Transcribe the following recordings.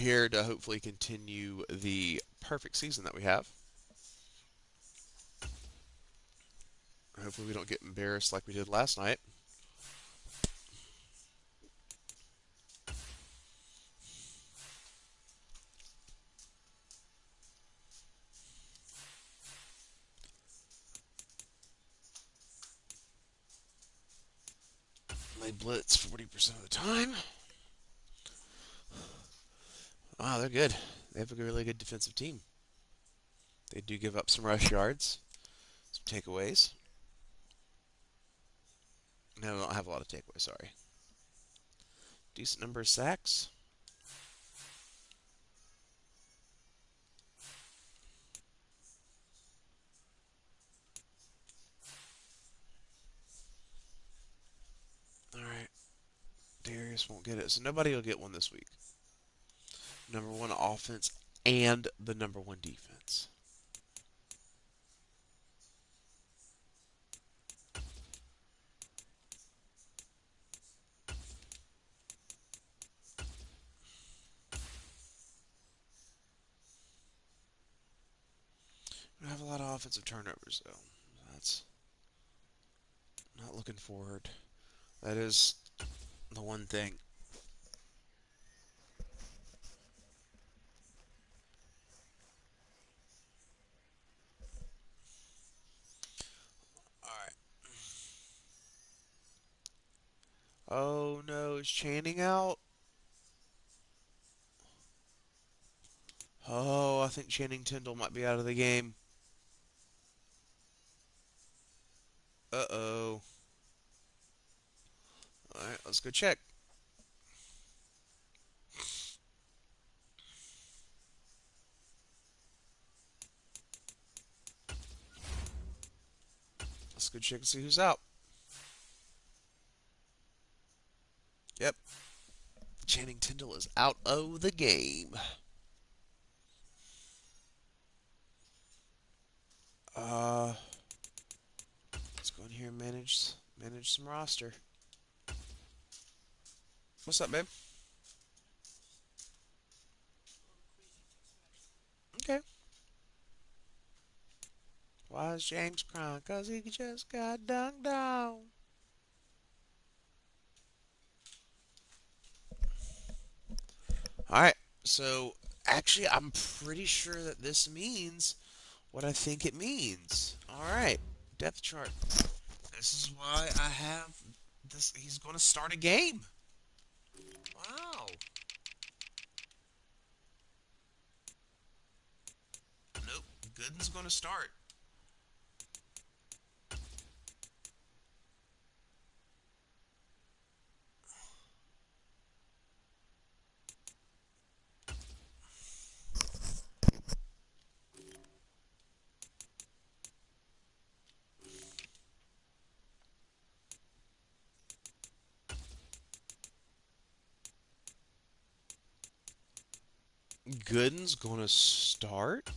here to hopefully continue the perfect season that we have. Hopefully, we don't get embarrassed like we did last night. They blitz 40% of the time. Wow, they're good. They have a really good defensive team. They do give up some rush yards, some takeaways. No, they don't have a lot of takeaways, sorry. Decent number of sacks. All right. Darius won't get it. So nobody will get one this week. Number one offense and the number one defense. We have a lot of offensive turnovers, though. That's not looking forward. That is the one thing. All right. Oh no, is Channing out? Oh, I think Channing Tindall might be out of the game. Uh-oh. All right, let's go check. Let's go check and see who's out. Yep, Channing Tindall is out of the game. Uh, let's go in here and manage some roster. What's up, babe? Okay. Why is James crying? 'Cause he just got dunked down. All right. So, actually, I'm pretty sure that this means what I think it means. All right. Depth chart. This is why I have this. He's going to start a game. Wow. Nope. Gooden's going to start. Gooden's going to start.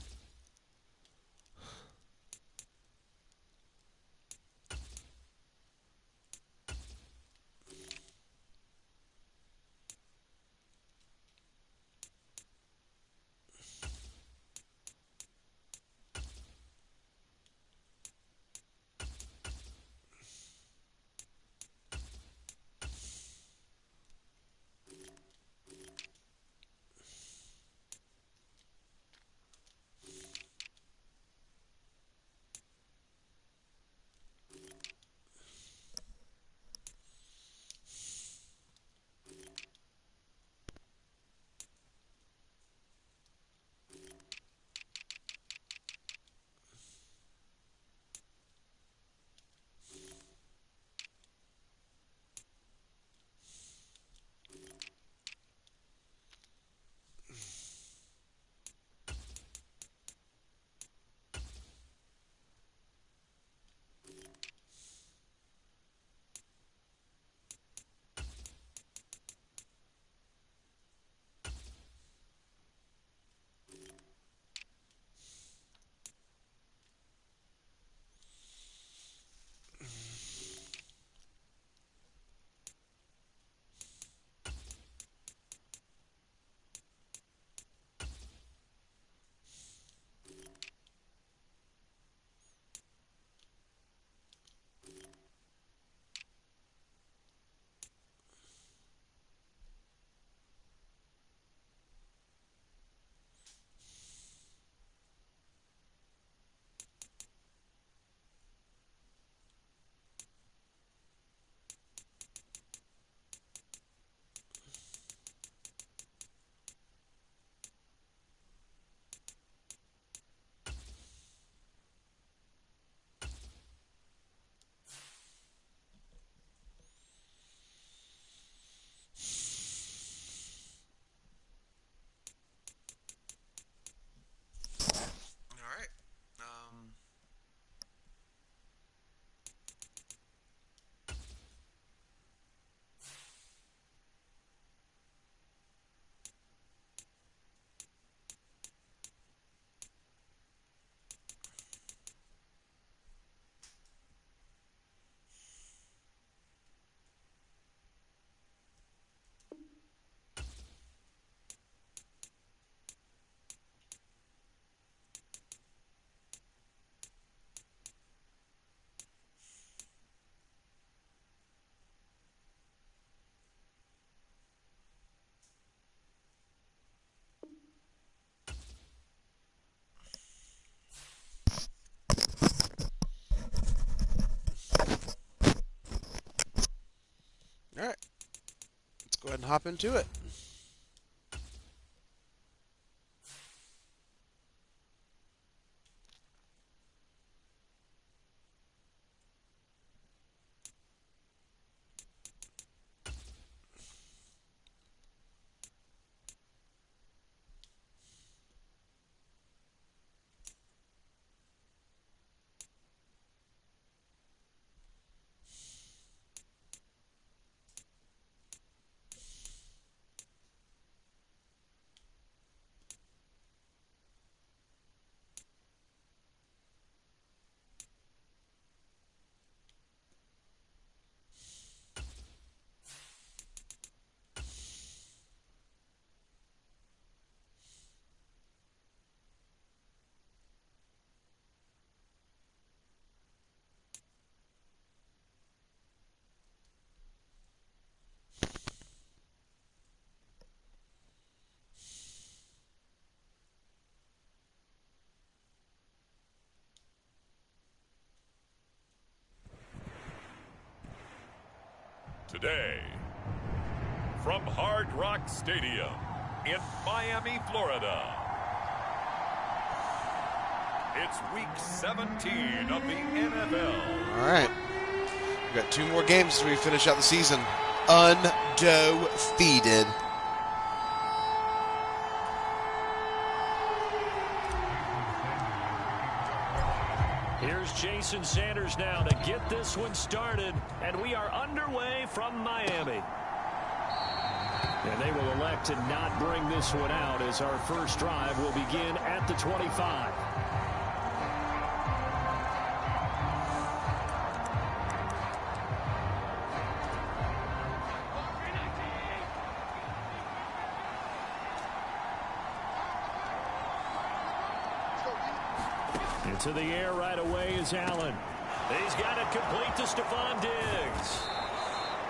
and hop into it. Today, from Hard Rock Stadium in Miami, Florida, it's Week 17 of the NFL. All right. We've got 2 more games as we finish out the season. Undefeated. Here's Jason Sanders now to get this one started, and we are underway from Miami. And they will elect to not bring this one out as our first drive will begin at the 25. Into the air right away is Allen. He's got it complete to Stephon Diggs.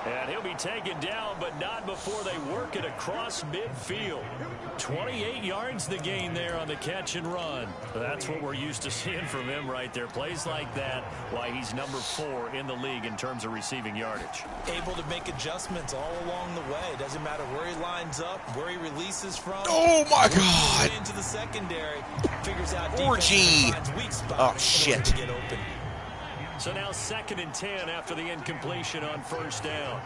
And he'll be taken down, but not before they work it across midfield. 28 yards the gain there on the catch and run. That's what we're used to seeing from him right there. Plays like that, why he's number 4 in the league in terms of receiving yardage. Able to make adjustments all along the way. Doesn't matter where he lines up, where he releases from. Oh, my God. Into the secondary. Figures out Orgy. weak spot Oh, shit. to get open. So now 2nd and 10 after the incompletion on first down.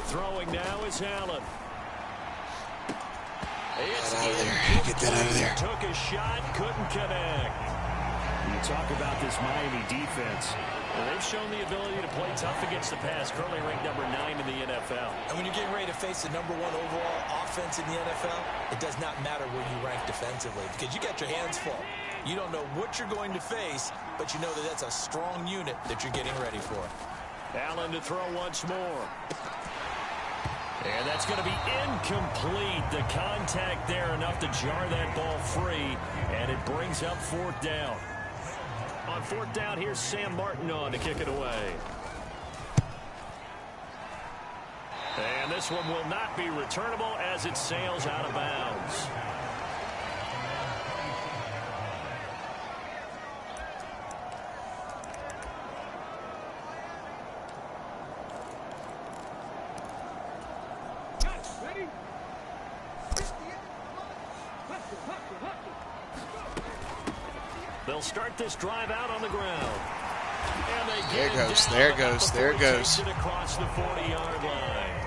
Throwing now is Allen. It's Get out of there. Get that out of there. Took a shot, couldn't connect. You talk about this Miami defense. Well, they've shown the ability to play tough against the pass, currently ranked number 9 in the NFL. And when you're getting ready to face the number 1 overall offense in the NFL, it does not matter where you rank defensively because you got your hands full. You don't know what you're going to face, but you know that that's a strong unit that you're getting ready for. Allen to throw once more. And that's going to be incomplete. The contact there enough to jar that ball free, and it brings up 4th down. On 4th down, here's Sam Martin on to kick it away. And this one will not be returnable as it sails out of bounds. They'll start this drive out on the ground. And they There it goes. There it goes. There it goes. It across the 40-yard line.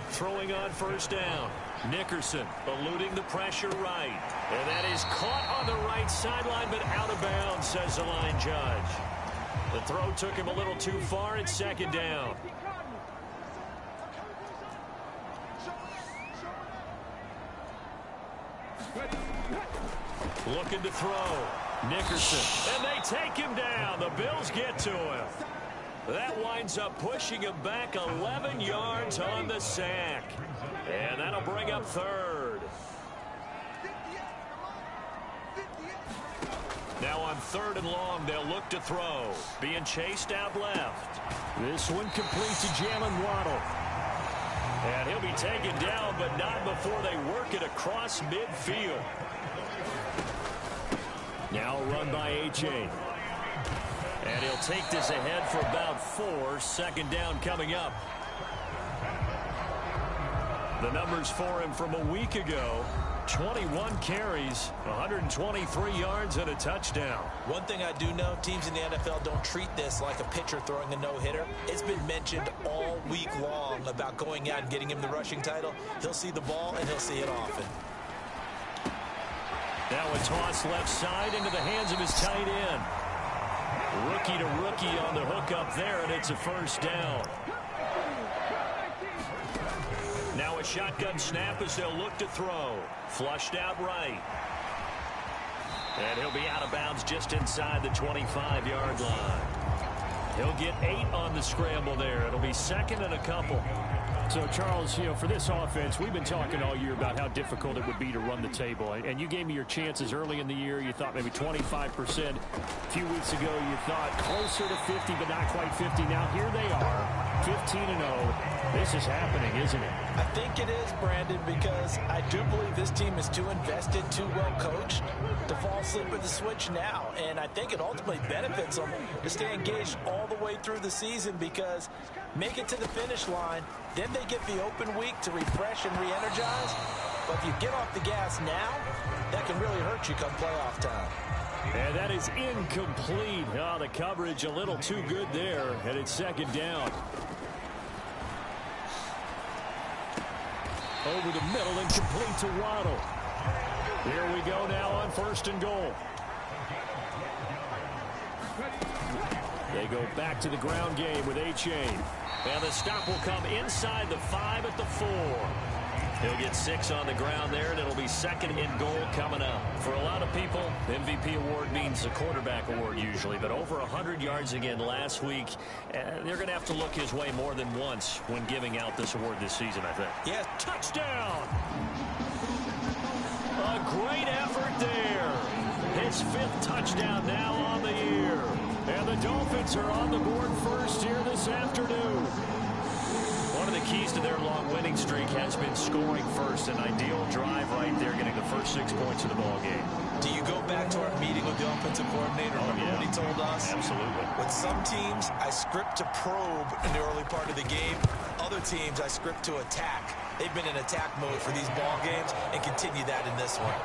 Throwing on first down. Nickerson eluding the pressure right. And that is caught on the right sideline, but out of bounds, says the line judge. The throw took him a little too far. It's 2nd down. Looking to throw. Nickerson. And they take him down. The Bills get to him. That winds up pushing him back 11 yards on the sack. And that'll bring up 3rd. Now on 3rd and long, they'll look to throw. Being chased out left. This one complete to Jalen Waddle. And he'll be taken down, but not before they work it across midfield. Now run by H.A. And he'll take this ahead for about 4. Second down coming up. The numbers for him from a week ago: 21 carries, 123 yards, and a touchdown. One thing I do know, teams in the NFL don't treat this like a pitcher throwing a no-hitter. It's been mentioned all week long about going out and getting him the rushing title. He'll see the ball, and he'll see it often. Now a toss left side into the hands of his tight end. Rookie to rookie on the hook up there, and it's a first down. Now a shotgun snap as they'll look to throw. Flushed out right. And he'll be out of bounds just inside the 25-yard line. He'll get 8 on the scramble there. It'll be second and a couple. So, Charles, for this offense, we've been talking all year about how difficult it would be to run the table. And you gave me your chances early in the year. You thought maybe 25%. A few weeks ago, you thought closer to 50, but not quite 50. Now, here they are, 15-0. This is happening, isn't it? I think it is, Brandon, because I do believe this team is too invested, too well coached to fall asleep at the switch now. And I think it ultimately benefits them to stay engaged all the way through the season, because make it to the finish line, then they get the open week to refresh and re-energize. But if you get off the gas now, that can really hurt you come playoff time. And that is incomplete. Oh, the coverage a little too good there, and it's second down. Over the middle and complete to Waddle. Here we go now on first and goal. They go back to the ground game with A-Chain. And the stop will come inside the 5 at the 4. He'll get 6 on the ground there, and it'll be second and goal coming up. For a lot of people, the MVP award means the quarterback award usually, but over 100 yards again last week. They're going to have to look his way more than once when giving out this award this season, I think. Yeah, touchdown! A great effort there. His 5th touchdown now on the year. And the Dolphins are on the board first here this afternoon. One of the keys to their long winning streak has been scoring first. An ideal drive right there, getting the first 6 points of the ball game. Do you go back to our meeting with the offensive coordinator? Remember what he told us? Absolutely. With some teams, I script to probe in the early part of the game. Other teams, I script to attack. They've been in attack mode for these ball games and continue that in this one.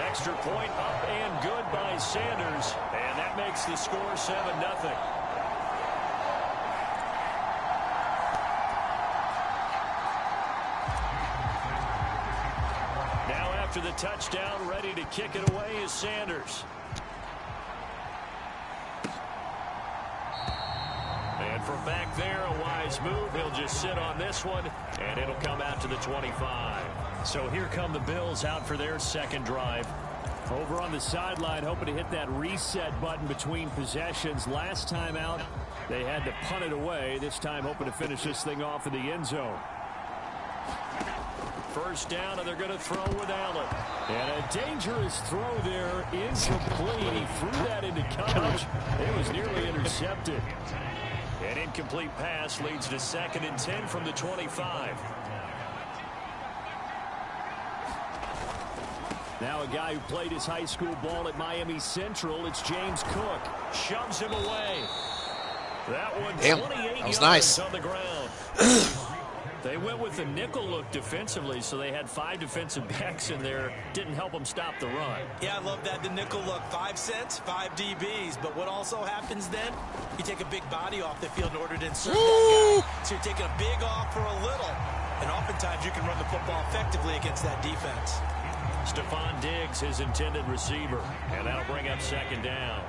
Extra point up and good by Sanders. And that makes the score 7-0. Now after the touchdown, ready to kick it away is Sanders. And from back there, a wise move. He'll just sit on this one, and it'll come out to the 25. So here come the Bills out for their second drive. Over on the sideline, hoping to hit that reset button between possessions. Last time out, they had to punt it away. This time, hoping to finish this thing off in the end zone. First down, and they're going to throw with Allen. And a dangerous throw there, incomplete. He threw that into coverage. It was nearly intercepted. An incomplete pass leads to 2nd and 10 from the 25. Now a guy who played his high school ball at Miami Central, it's James Cook. Shoves him away. That one, Damn, 28 that was yards nice. on the ground. They went with the nickel look defensively, so they had 5 defensive backs in there. Didn't help them stop the run. Yeah, I love that. The nickel look, 5 cents, 5 DBs. But what also happens then, you take a big body off the field in order to insert that guy. So you're taking a big off for a little. And oftentimes you can run the football effectively against that defense. Stephon Diggs, his intended receiver. And that'll bring up 2nd down.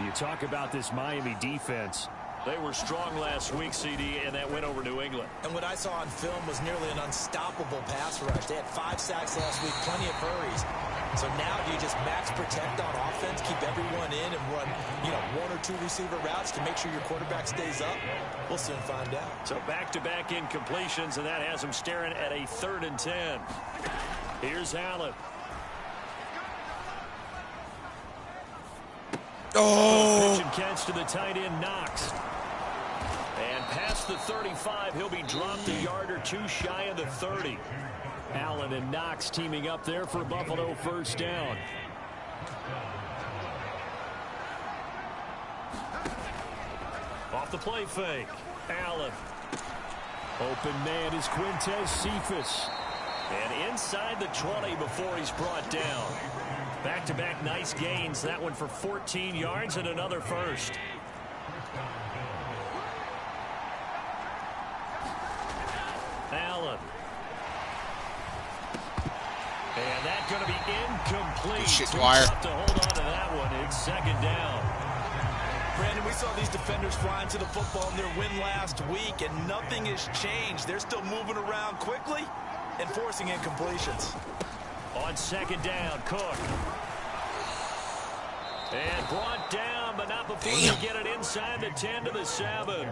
You talk about this Miami defense. They were strong last week, CD, and that went over New England. And what I saw on film was nearly an unstoppable pass rush. They had 5 sacks last week, plenty of hurries. So now do you just max protect on offense, keep everyone in, and run, 1 or 2 receiver routes to make sure your quarterback stays up? We'll soon find out. So back-to-back incompletions, and that has them staring at a 3rd and 10. Here's Allen. Oh! Pitch and catch to the tight end, Knox. And past the 35, he'll be dropped a yard or 2 shy of the 30. Allen and Knox teaming up there for Buffalo first down. the play fake. Allen. Open man is Quintez Cephas. And inside the 20 before he's brought down. Back-to-back nice gains. That one for 14 yards and another first. Allen. And that's going to be incomplete. Good shit, Dwyer. Tough to hold on to that one. It's second down. Brandon, we saw these defenders flying to the football in their win last week, and nothing has changed. They're still moving around quickly and forcing incompletions. On second down, Cook. And brought down, but not before they get it inside the 10 to the 7.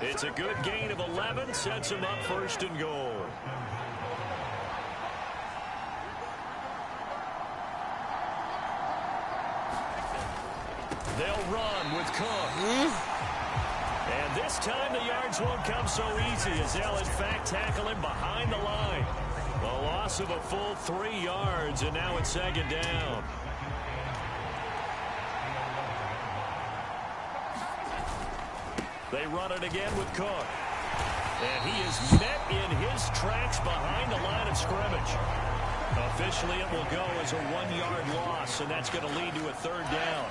It's a good gain of 11, sets them up first and goal. They'll run with Cook. And this time the yards won't come so easy as they'll in fact tackle him behind the line. A loss of a full 3 yards, and now it's second down. They run it again with Cook. And he is met in his tracks behind the line of scrimmage. Officially, it will go as a 1-yard loss, and that's going to lead to a third down.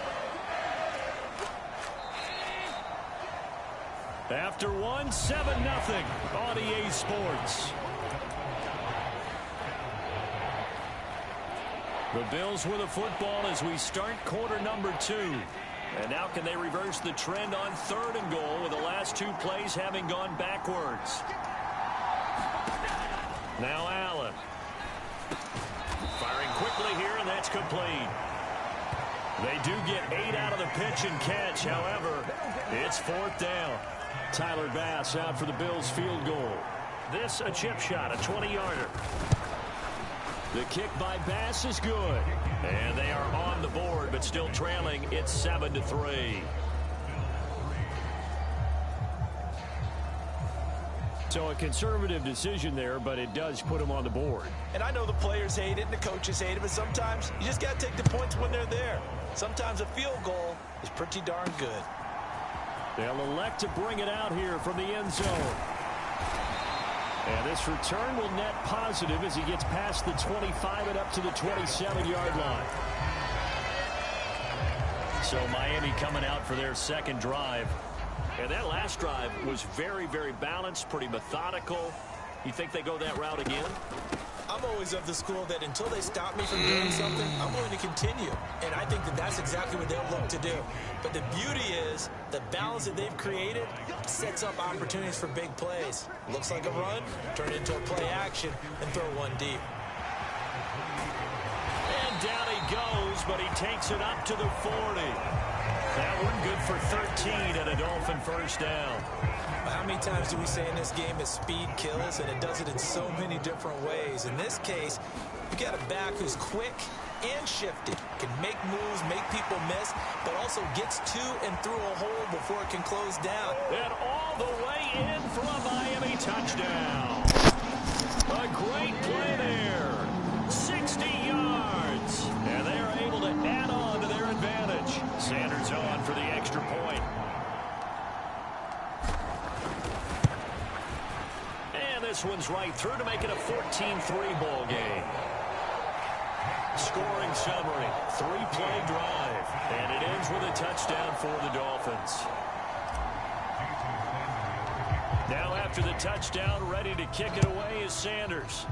After 1, 7-0 on EA Sports. The Bills with the football as we start quarter number 2. And now can they reverse the trend on third and goal with the last 2 plays having gone backwards. Now Allen. Firing quickly here, and that's complete. They do get 8 out of the pitch and catch. However, it's fourth down. Tyler Bass out for the Bills field goal. This a chip shot, a 20-yarder. The kick by Bass is good. And they are on the board, but still trailing. It's 7-3. So a conservative decision there, but it does put them on the board. And I know the players hate it and the coaches hate it, but sometimes you just got to take the points when they're there. Sometimes a field goal is pretty darn good. They'll elect to bring it out here from the end zone. And this return will net positive as he gets past the 25 and up to the 27-yard line. So Miami coming out for their second drive. And that last drive was very, very balanced, pretty methodical. You think they go that route again? I'm always of the school that until they stop me from doing something, I'm going to continue. And I think that that's exactly what they'll look to do. But the beauty is the balance that they've created sets up opportunities for big plays. Looks like a run, turn it into a play action, and throw one deep. And down he goes, but he takes it up to the 40. That one good for 13 and a Dolphin first down. How many times do we say in this game that speed kills, and it does it in so many different ways? In this case, you got a back who's quick and shifty, can make moves, make people miss, but also gets to and through a hole before it can close down. And all the way in for a Miami touchdown. A great play there. 60 yards. And they are able to add on to their advantage. Sanders on for the extra point. And this one's right through to make it a 14-3 ball game. Scoring summary, 3-play drive. And it ends with a touchdown for the Dolphins. Now after the touchdown, ready to kick it away is Sanders.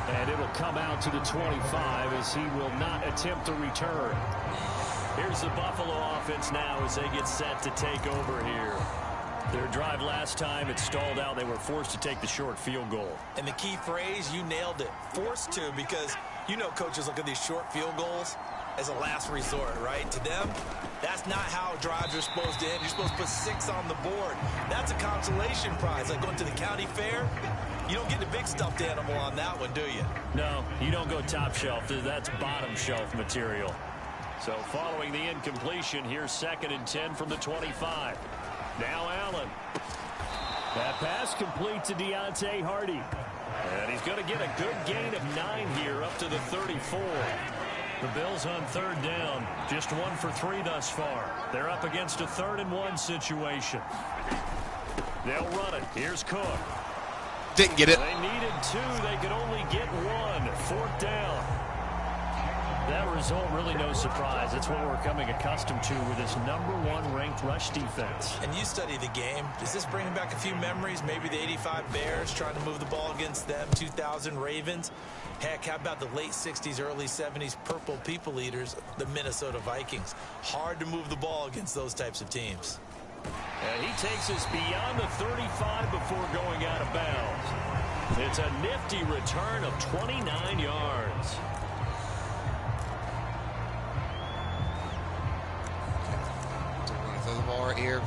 And it'll come out to the 25 as he will not attempt a return. Here's the Buffalo offense now as they get set to take over here. Their drive last time, it stalled out. They were forced to take the short field goal. And the key phrase, you nailed it. Forced to, because you know coaches look at these short field goals as a last resort, right? To them, that's not how drives are supposed to end. You're supposed to put 6 on the board. That's a consolation prize, like going to the county fair. You don't get the big stuffed animal on that one, do you? No, you don't go top shelf. That's bottom shelf material. So following the incompletion, here's 2nd and 10 from the 25. Now Allen. That pass complete to Deontay Hardy. And he's going to get a good gain of 9 here up to the 34. The Bills on 3rd down. Just 1 for 3 thus far. They're up against a 3rd and 1 situation. They'll run it. Here's Cook. Didn't get it. They needed 2. They could only get 1. 4th down. That result, really no surprise. That's what we're coming accustomed to with this #1 ranked rush defense. And you study the game. Does this bring back a few memories? Maybe the 85 Bears trying to move the ball against them, 2000 Ravens. Heck, how about the late 60s, early 70s Purple People Eaters, the Minnesota Vikings? Hard to move the ball against those types of teams. And he takes us beyond the 35 before going out of bounds. It's a nifty return of 29 yards. Throw the ball right here.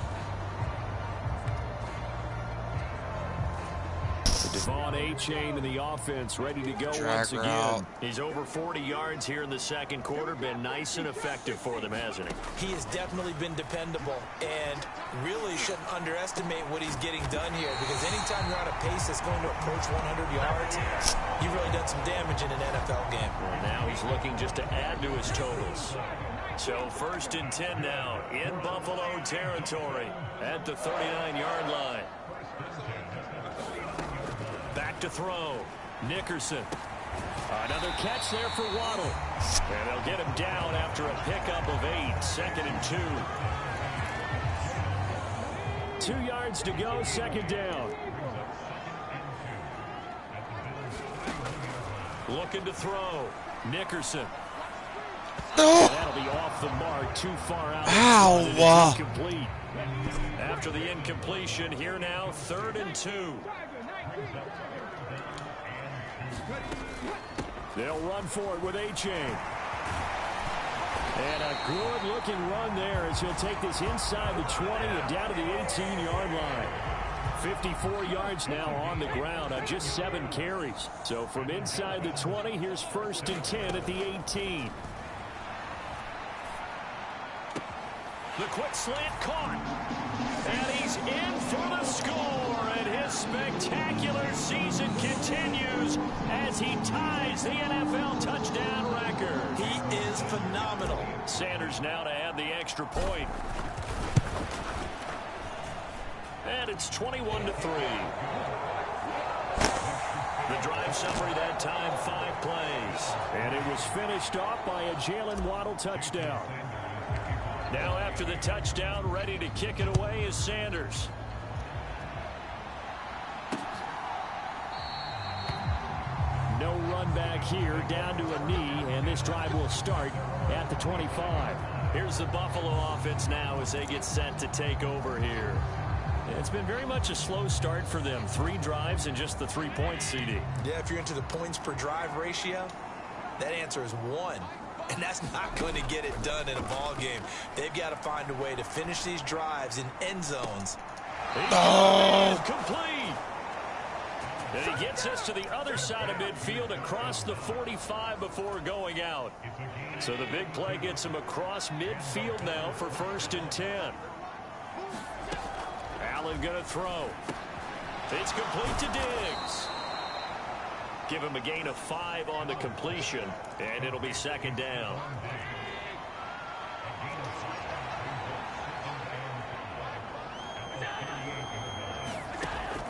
Devon A-Chain in the offense, ready to go once again. Route. He's over 40 yards here in the 2nd quarter. Been nice and effective for them, hasn't he? He has definitely been dependable, and really shouldn't underestimate what he's getting done here, because anytime you're on a pace that's going to approach 100 yards, you've really done some damage in an NFL game. Well, now he's looking just to add to his totals. So 1st and 10 now in Buffalo territory at the 39-yard line. Back to throw. Nickerson. Another catch there for Waddle. And they'll get him down after a pickup of 8. 2nd and 2. 2 yards to go. 2nd down. Looking to throw. Nickerson. No. That'll be off the mark. Too far out. Ow. Incomplete. After the incompletion, here now, 3rd and 2. They'll run for it with A-Chain. And a good-looking run there as he'll take this inside the 20 and down to the 18-yard line. 54 yards now on the ground on just 7 carries. So from inside the 20, here's 1st and 10 at the 18. The quick slant caught. And he's in for the score. And his spectacular season continues as he ties the NFL touchdown record. He is phenomenal. Sanders now to add the extra point. And it's 21-3. The drive summary that time, 5 plays. And it was finished off by a Jalen Waddle touchdown. Now after the touchdown, ready to kick it away is Sanders. No run back here, down to a knee, and this drive will start at the 25. Here's the Buffalo offense now as they get set to take over here. It's been very much a slow start for them. 3 drives and just the 3 points, CD. Yeah, if you're into the points per drive ratio, that answer is 1. And that's not going to get it done in a ball game. They've got to find a way to finish these drives in end zones. Complete. And he gets us to the other side of midfield across the 45 before going out. So the big play gets him across midfield now for 1st and 10. Allen going to throw. It's complete to Diggs. Give him a gain of 5 on the completion, and it'll be 2nd down.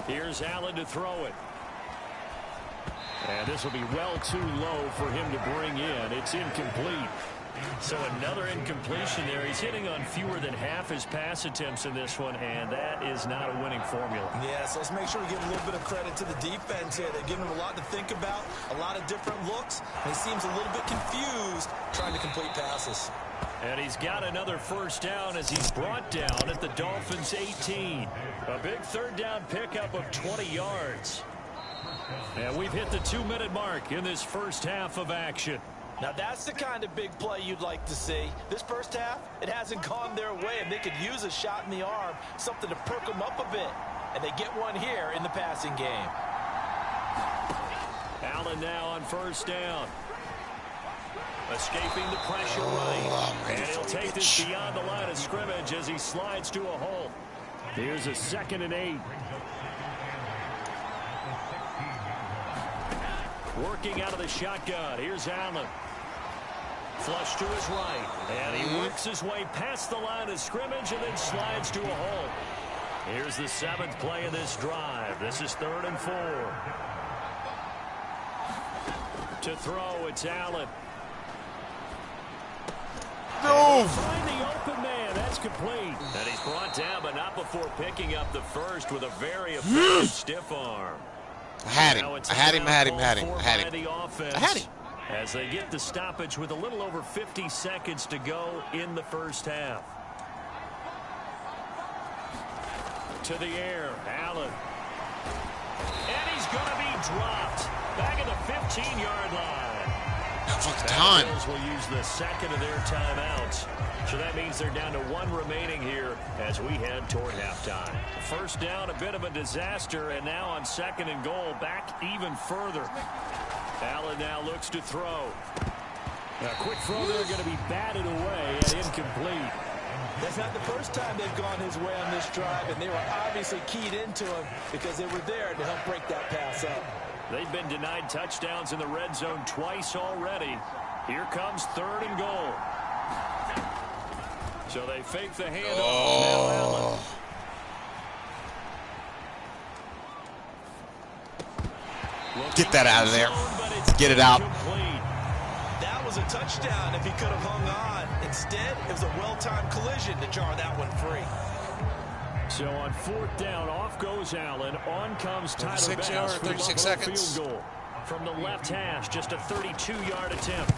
Here's Allen to throw it. And this will be well too low for him to bring in. It's incomplete. So another incompletion there. He's hitting on fewer than half his pass attempts in this one, and that is not a winning formula. Yes, let's make sure we give a little bit of credit to the defense here. They've given him a lot to think about, a lot of different looks, and he seems a little bit confused trying to complete passes. And he's got another 1st down as he's brought down at the Dolphins' 18. A big 3rd down pickup of 20 yards. And we've hit the 2-minute mark in this first half of action. Now that's the kind of big play you'd like to see. This first half, it hasn't gone their way, and they could use a shot in the arm, something to perk them up a bit. And they get one here in the passing game. Allen now on 1st down. Escaping the pressure right. And he'll take this beyond the line of scrimmage as he slides to a hole. Here's a 2nd and 8. Working out of the shotgun. Here's Allen. Flush to his right. And he works his way past the line of scrimmage and then slides to a hole. Here's the 7th play of this drive. This is 3rd and 4. To throw, it's Allen. No! Find the open man. That's complete. And he's brought down, but not before picking up the first with a very effective stiff arm. I had him. I had him. As they get the stoppage with a little over 50 seconds to go in the first half. To the air, Allen. And he's going to be dropped. Back at the 15-yard line. Done. The Bills will use the second of their timeouts. So that means they're down to 1 remaining here as we head toward halftime. First down, a bit of a disaster, and now on 2nd and goal, back even further. Allen now looks to throw. A quick throw there going to be batted away and incomplete. That's not the first time they've gone his way on this drive, and they were obviously keyed into him because they were there to help break that pass up. They've been denied touchdowns in the red zone twice already. Here comes 3rd and goal. So they fake the handoff. Now Allen. Get that out of there. Get it out. That was a touchdown if he could have hung on. Instead, it was a well-timed collision to jar that one free. So on 4th down, off goes Allen. On comes Tyler 36 Bass yards, for the 36 Buffalo seconds. field goal. From the left hash, just a 32-yard attempt.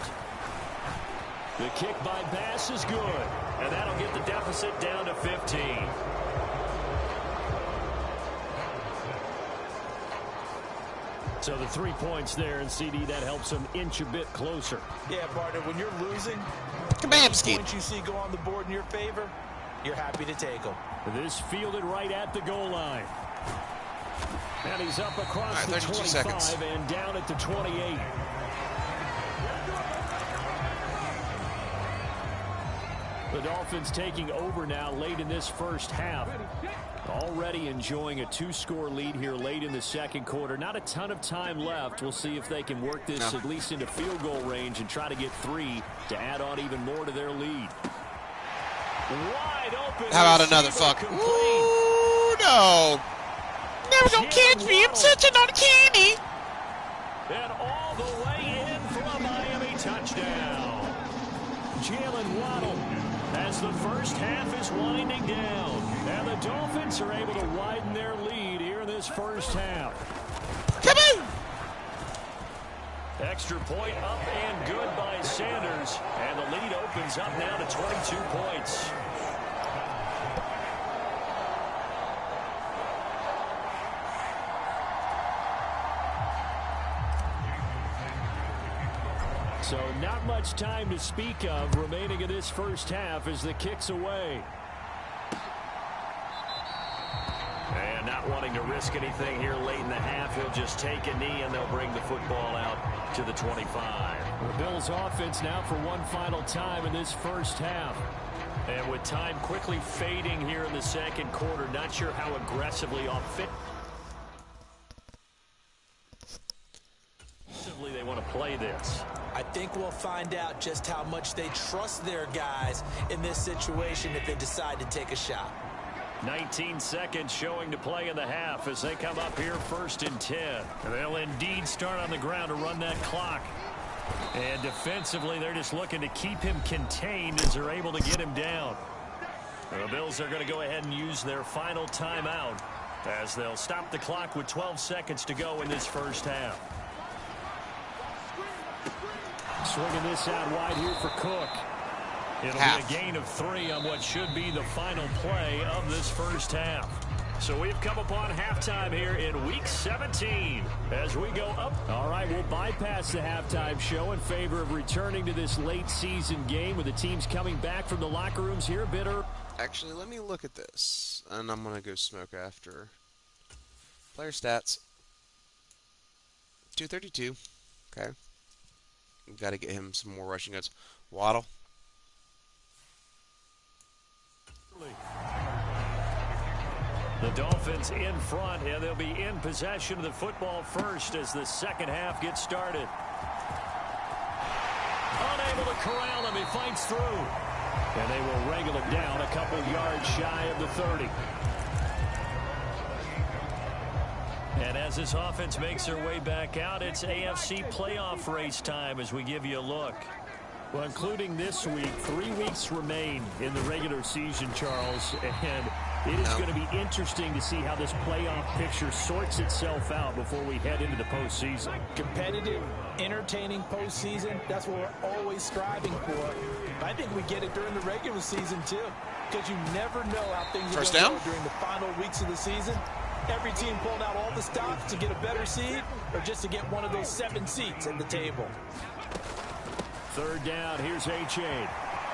The kick by Bass is good. And that'll get the deficit down to 15. So the 3 points there, and CD, that helps them inch a bit closer. Yeah, partner, when you're losing, Kabamski. points you see go on the board in your favor, you're happy to take them. This fielded right at the goal line. And he's up across the 32 25 seconds. and down at the 28. The Dolphins taking over now late in this first half. Already enjoying a 2-score lead here late in the second quarter. Not a ton of time left. We'll see if they can work this at least into field goal range and try to get 3 to add on even more to their lead. Wide open. How about another fuck? Ooh, no. Never gonna catch me. I'm such an uncanny. And all the way in for a Miami touchdown. Jalen Waddle as the first half is winding down. And the Dolphins are able to widen their lead here in this first half. Come on. Extra point up and good by Sanders. And the lead opens up now to 22 points. So not much time to speak of remaining in this first half as the kick's away. And not wanting to risk anything here late in the half, he'll just take a knee and they'll bring the football out to the 25. The Bills offense now for one final time in this first half. And with time quickly fading here in the second quarter, not sure how aggressively offensively they want to play this. I think we'll find out just how much they trust their guys in this situation if they decide to take a shot. 19 seconds showing to play in the half as they come up here 1st and 10. And they'll indeed start on the ground to run that clock. And defensively, they're just looking to keep him contained as they're able to get him down. The Bills are going to go ahead and use their final timeout as they'll stop the clock with 12 seconds to go in this first half. Swinging this out wide here for Cook. It'll be a gain of 3 on what should be the final play of this first half. So we've come upon halftime here in Week 17 as we go up. All right, we'll bypass the halftime show in favor of returning to this late season game with the teams coming back from the locker rooms here a bit early. Actually, let me look at this, and I'm going to go smoke after. Player stats. 232. Okay. We've got to get him some more rushing yards. Waddle. The Dolphins in front, and they'll be in possession of the football first as the second half gets started. able to corral him. He fights through. And they will wrangle him down a couple yards shy of the 30. And as this offense makes their way back out, it's AFC playoff race time as we give you a look. Well, including this week, 3 weeks remain in the regular season, Charles, and it is going to be interesting to see how this playoff picture sorts itself out before we head into the postseason. Competitive, entertaining postseason, that's what we're always striving for. I think we get it during the regular season, too, because you never know how things are going to go during the final weeks of the season. Every team pulling out all the stops to get a better seed or just to get one of those 7 seats at the table. Third down, here's H.A.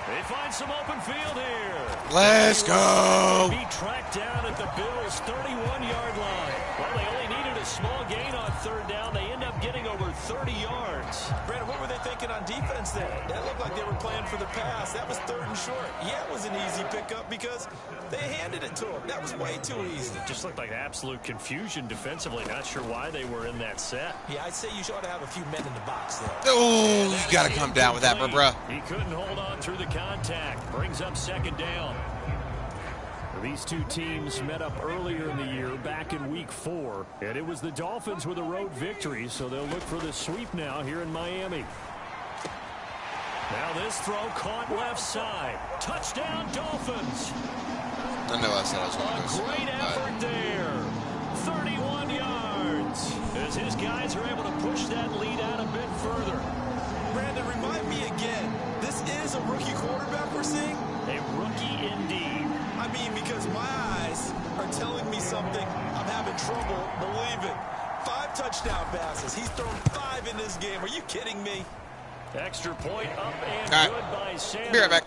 They find some open field here. Let's go. Be tracked down at the Bills' 31-yard line. Well, they only needed a small gain on third down. They end up getting over 30 yards. Brandon, what were they thinking on defense there? That looked like they were playing for the pass. That was 3rd and short. Yeah, it was an easy pickup because they handed it to them. That was way too easy. Just looked like absolute confusion defensively. Not sure why they were in that set. Yeah, I'd say you ought to have a few men in the box there. Oh, you got to come down with that, bruh. He couldn't hold on through the contact. Brings up 2nd down. These two teams met up earlier in the year, back in week 4, and it was the Dolphins with a road victory, so they'll look for the sweep now here in Miami. Now this throw caught left side. Touchdown, Dolphins. I know I said I was going to miss. A great effort there. 31 yards. As his guys are able to push that lead out a bit further. Brandon, remind me again, this is a rookie quarterback we're seeing? A rookie indeed. I mean, because my eyes are telling me something I'm having trouble believing. 5 touchdown passes. He's thrown 5 in this game. Are you kidding me? Extra point up and right. good by Sanders. Be right back.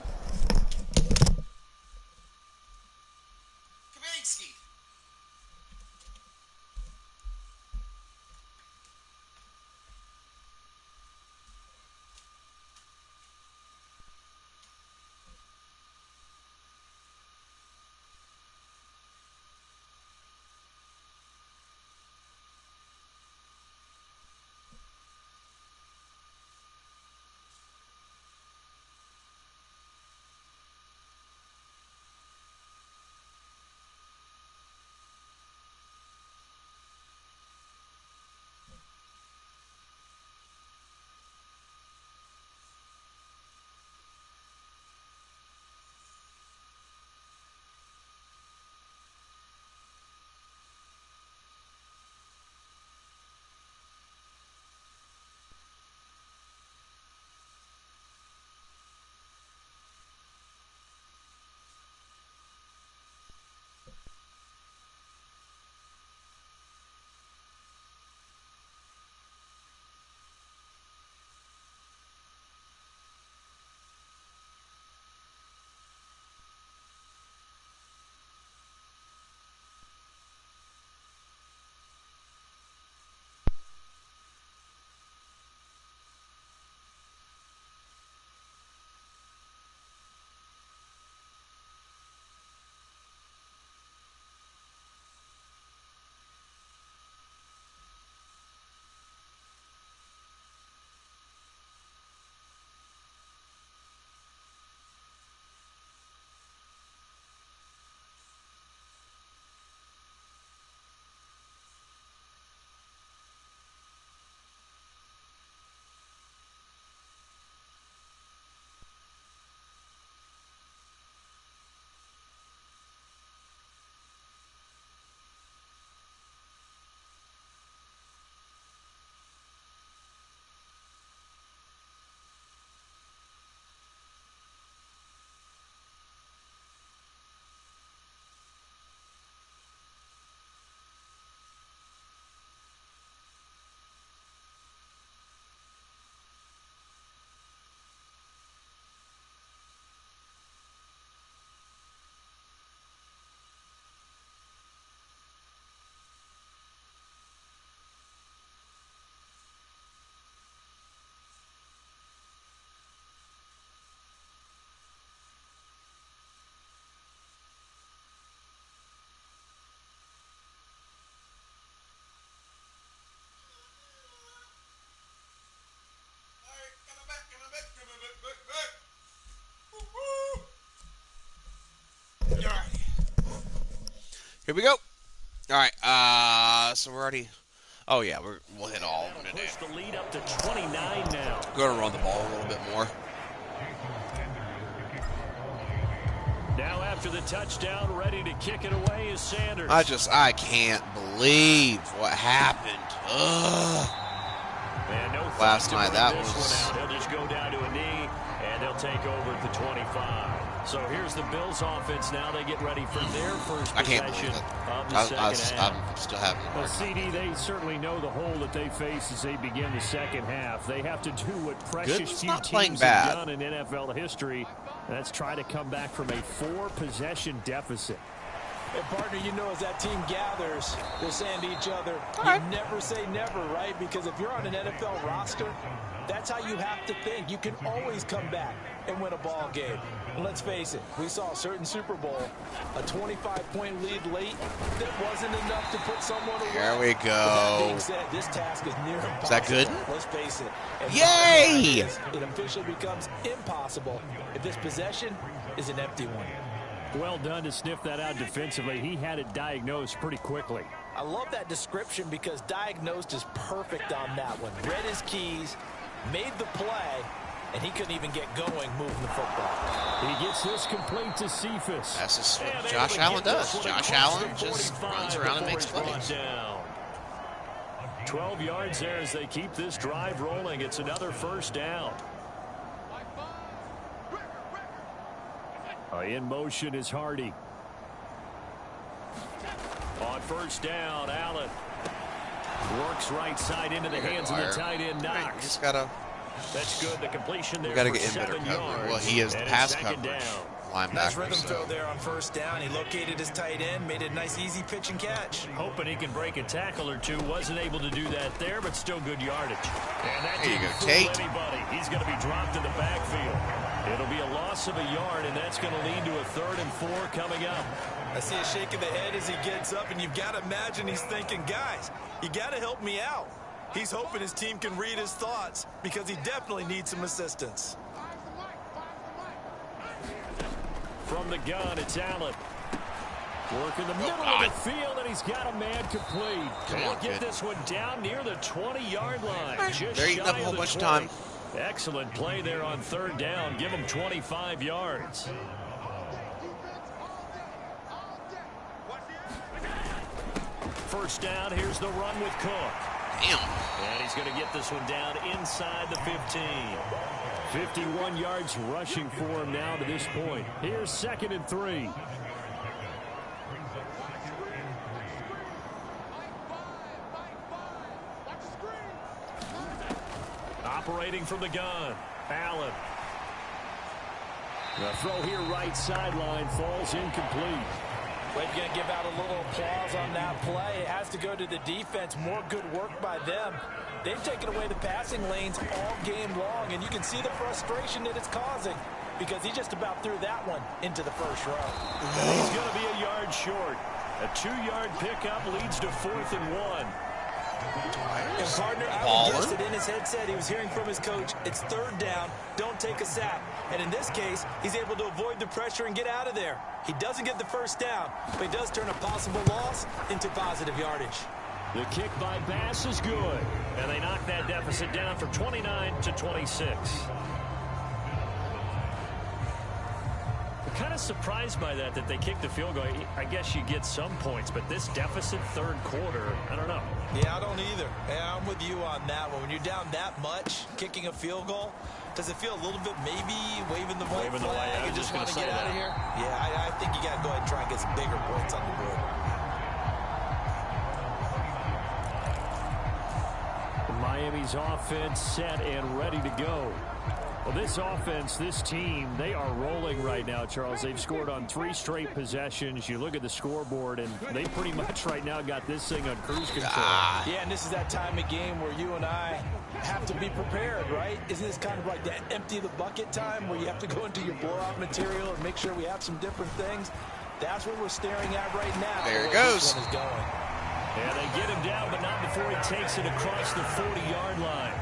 Here we go. All right. So we're already. Oh yeah, we'll hit all of them today. Push the lead up to 29 now. Going to run the ball a little bit more. Now after the touchdown, ready to kick it away is Sanders. I can't believe what happened. Ugh. And no Last night that was. One out. He'll just go down to a knee, and they'll take over at the 25. So here's the Bills offense now. They get ready for their first possession of the second half. I'm still having a Well, hard time. CD, they certainly know the hole that they face as they begin the second half. They have to do what precious few teams have done in NFL history. That's try to come back from a 4-possession deficit. And partner, you know, as that team gathers, they're saying to each other, you never say never, right? Because if you're on an NFL roster, that's how you have to think. You can always come back and win a ball game. And let's face it, we saw a certain Super Bowl, a 25-point lead late that wasn't enough to put someone away. Here we go. That being said, this task is near impossible. Is that good? Let's face it. Yay! It officially becomes impossible if this possession is an empty one. Well done to sniff that out defensively. He had it diagnosed pretty quickly. I love that description because diagnosed is perfect on that one. Read his keys, made the play, and he couldn't even get going moving the football. He gets this complete to Cephas. That's just what Josh Allen does. Josh Allen just runs around and makes plays. 12 yards there as they keep this drive rolling. It's another first down. In motion is Hardy. On first down, Allen works right side into the hands of the tight end, Knox. He's got to. That's good. The completion there. We got to get him better coverage. Well, he is pass coverage. Linebacker. Nice rhythm throw there on first down. He located his tight end, made a nice easy pitch and catch. Hoping he can break a tackle or two. Wasn't able to do that there, but still good yardage. And that there you didn't go, fool Tate. anybody. He's going to be dropped in the backfield. It'll be a loss of a yard, and that's going to lead to a 3rd and 4 coming up. I see a shake of the head as he gets up, and you've got to imagine he's thinking, guys, you got to help me out. He's hoping his team can read his thoughts because he definitely needs some assistance. From the gun, it's Allen. Work in the middle of the field, and he's got a man complete. They'll get this one down near the 20-yard line. Just They're eating up a whole bunch of time. Excellent play there on 3rd down. Give him 25 yards. First down, here's the run with Cook. Damn. And he's going to get this one down inside the 15. 51 yards rushing for him now to this point. Here's 2nd and 3. Operating from the gun, Allen. The throw here right sideline falls incomplete. We're going to give out a little applause on that play. It has to go to the defense. More good work by them. They've taken away the passing lanes all game long, and you can see the frustration that it's causing because he just about threw that one into the first row. He's going to be a yard short. A 2-yard pickup leads to 4th and 1. And partner, I would guess that in his headset he was hearing from his coach, it's 3rd down, don't take a sack. And in this case, he's able to avoid the pressure and get out of there. He doesn't get the first down, but he does turn a possible loss into positive yardage. The kick by Bass is good. And they knock that deficit down from 29 to 26. I'm kind of surprised by that they kicked the field goal. I guess you get some points, but this deficit 3rd quarter, I don't know. Yeah, I don't either. Yeah, I'm with you on that one. When you're down that much, kicking a field goal, does it feel a little bit maybe waving the white flag and just want to get out of here? Yeah, I think you got to go ahead and try and get some bigger points on the board. Miami's offense set and ready to go. Well, this offense, this team, they are rolling right now, Charles. They've scored on 3 straight possessions. You look at the scoreboard, and they pretty much right now got this thing on cruise control. Yeah, and this is that time of game where you and I have to be prepared, right? Isn't this kind of like that empty the bucket time where you have to go into your blowout material and make sure we have some different things? That's what we're staring at right now. There it goes. This one is going. And they get him down, but not before he takes it across the 40-yard line.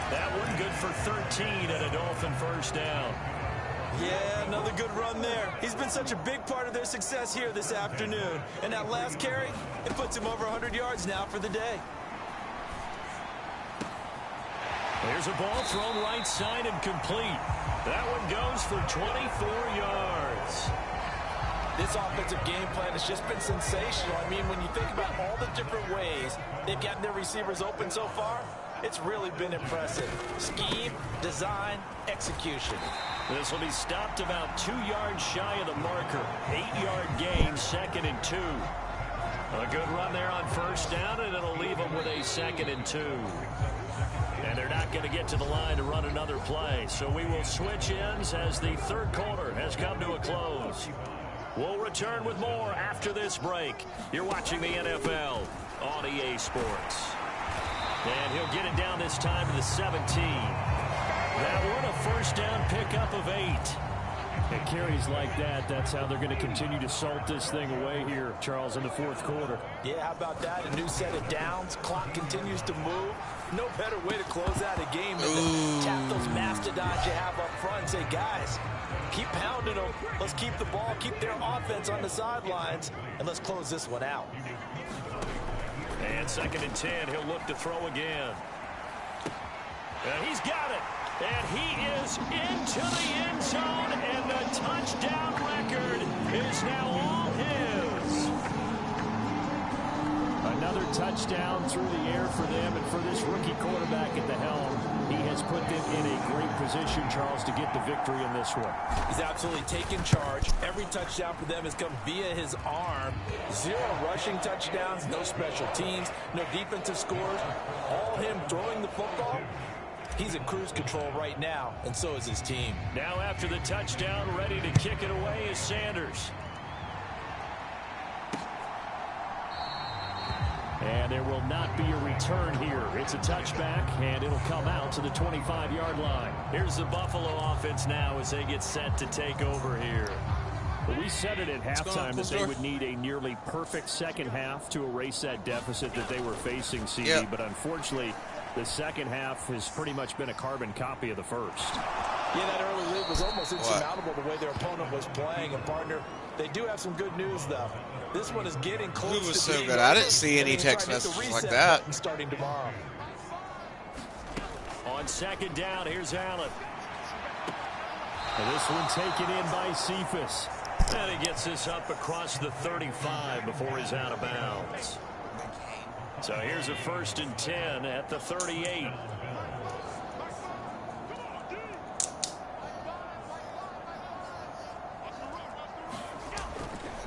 That one good for 13 and a Dolphin first down. Yeah, another good run there. He's been such a big part of their success here this afternoon. And that last carry, it puts him over 100 yards now for the day. There's a ball thrown right side and complete. That one goes for 24 yards. This offensive game plan has just been sensational. I mean, when you think about all the different ways they've gotten their receivers open so far, it's really been impressive. Scheme, design, execution. This will be stopped about 2 yards shy of the marker. 8-yard gain, 2nd and 2. A good run there on first down, and it'll leave them with a 2nd and 2. And they're not going to get to the line to run another play. So we will switch ends as the third quarter has come to a close. We'll return with more after this break. You're watching the NFL on EA Sports. And he'll get it down this time to the 17. That one a first down pickup of 8. And carries like that, that's how they're going to continue to salt this thing away here, Charles, in the fourth quarter. Yeah, how about that? A new set of downs. Clock continues to move. No better way to close out a game than to tap those mastodons you have up front and say, guys, keep pounding them. Let's keep the ball, keep their offense on the sidelines, and let's close this one out. And 2nd and 10, he'll look to throw again. And he's got it. And he is into the end zone, and the touchdown record is now all his. Another touchdown through the air for them, and for this rookie quarterback at the helm, he has put them in a great position, Charles, to get the victory in this one. He's absolutely taken charge. Every touchdown for them has come via his arm. 0 rushing touchdowns, no special teams, no defensive scores. All him throwing the football. He's in cruise control right now, and so is his team. Now after the touchdown, ready to kick it away is Sanders. And there will not be a return here. It's a touchback, and it'll come out to the 25-yard line. Here's the Buffalo offense now as they get set to take over here. Well, we said it at halftime that they would need a nearly perfect second half to erase that deficit that they were facing, CD. Yep. But unfortunately, the second half has pretty much been a carbon copy of the first. Yeah, that early lead was almost insurmountable the way their opponent was playing. And, partner, they do have some good news, though. This one is getting close It was to so being good. I over, didn't see any and text trying to hit the messages like reset that. button starting tomorrow. On 2nd down, here's Allen. And this one taken in by Cephas. And he gets this up across the 35 before he's out of bounds. So here's a 1st and 10 at the 38.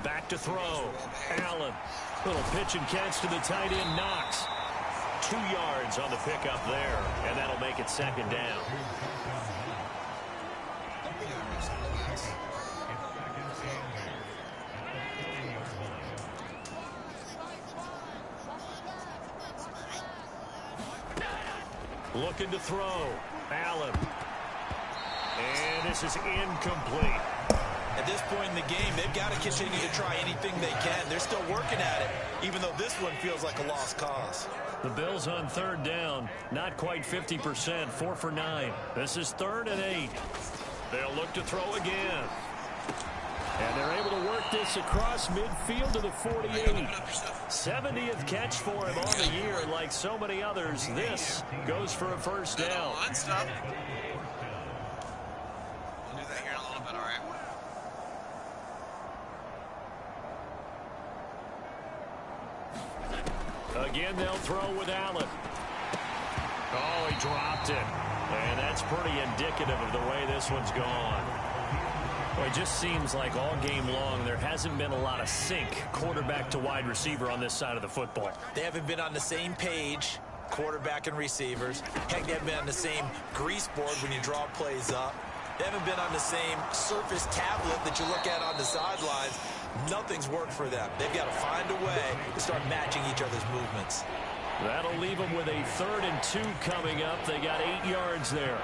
Back to throw. Allen. Little pitch and catch to the tight end, Knox. 2 yards on the pickup there, and that'll make it 2nd down. Looking to throw. Allen. And this is incomplete. At this point in the game, they've got to continue to try anything they can. They're still working at it, even though this one feels like a lost cause. The Bills on 3rd down, not quite 50%, 4 for 9. This is 3rd and 8. They'll look to throw again. And they're able to work this across midfield to the 48. 70th catch for him on the year, and like so many others, this goes for a 1st down. Line stop. We'll do that here in a little bit, all right? Again, they'll throw with Allen. Oh, he dropped it. And that's pretty indicative of the way this one's gone. Well, it just seems like all game long there hasn't been a lot of sync quarterback to wide receiver on this side of the football. They haven't been on the same page, quarterback and receivers. Heck, they haven't been on the same grease board when you draw plays up. They haven't been on the same surface tablet that you look at on the sidelines. Nothing's worked for them. They've got to find a way to start matching each other's movements. That'll leave them with a 3rd and 2 coming up. They got 8 yards there.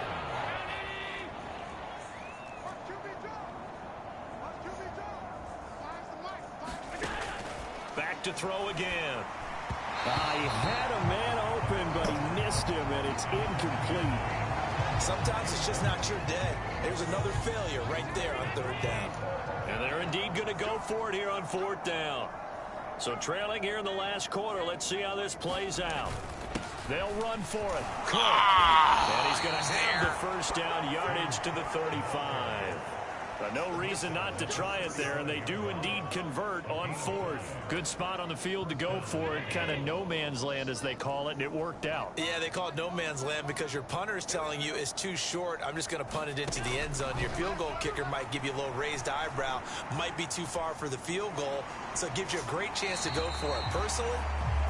Back to throw again. He had a man open, but he missed him, and it's incomplete. Sometimes it's just not your day. There's another failure right there on third down. And they're indeed going to go for it here on fourth down. So trailing here in the last quarter. Let's see how this plays out. They'll run for it. And he's going to have the first down, yardage to the 35. But no reason not to try it there, and they do indeed convert on fourth. Good spot on the field to go for it, kind of no man's land as they call it, and it worked out. Yeah, they call it no man's land because your punter is telling you it's too short. I'm just going to punt it into the end zone. Your field goal kicker might give you a little raised eyebrow, might be too far for the field goal, so it gives you a great chance to go for it. Personally,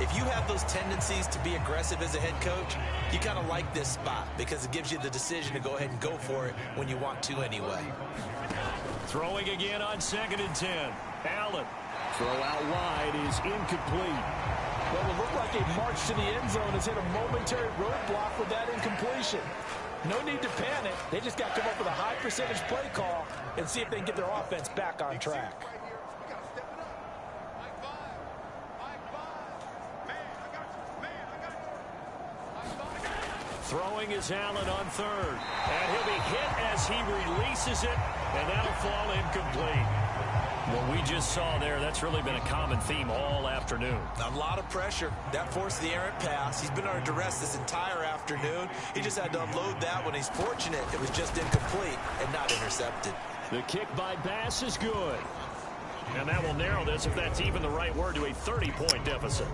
if you have those tendencies to be aggressive as a head coach, you kind of like this spot because it gives you the decision to go ahead and go for it when you want to anyway. Throwing again on 2nd and 10. Allen. Throw out wide is incomplete. What would look like a march to the end zone has hit a momentary roadblock with that incompletion. No need to panic. They just got to come up with a high percentage play call and see if they can get their offense back on track. Throwing is Allen on third. And he'll be hit as he releases it, and that'll fall incomplete. What we just saw there, that's really been a common theme all afternoon. A lot of pressure. That forced the errant pass. He's been under duress this entire afternoon. He just had to unload that one. He's fortunate it was just incomplete and not intercepted. The kick by Bass is good. And that will narrow this, if that's even the right word, to a 30-point deficit.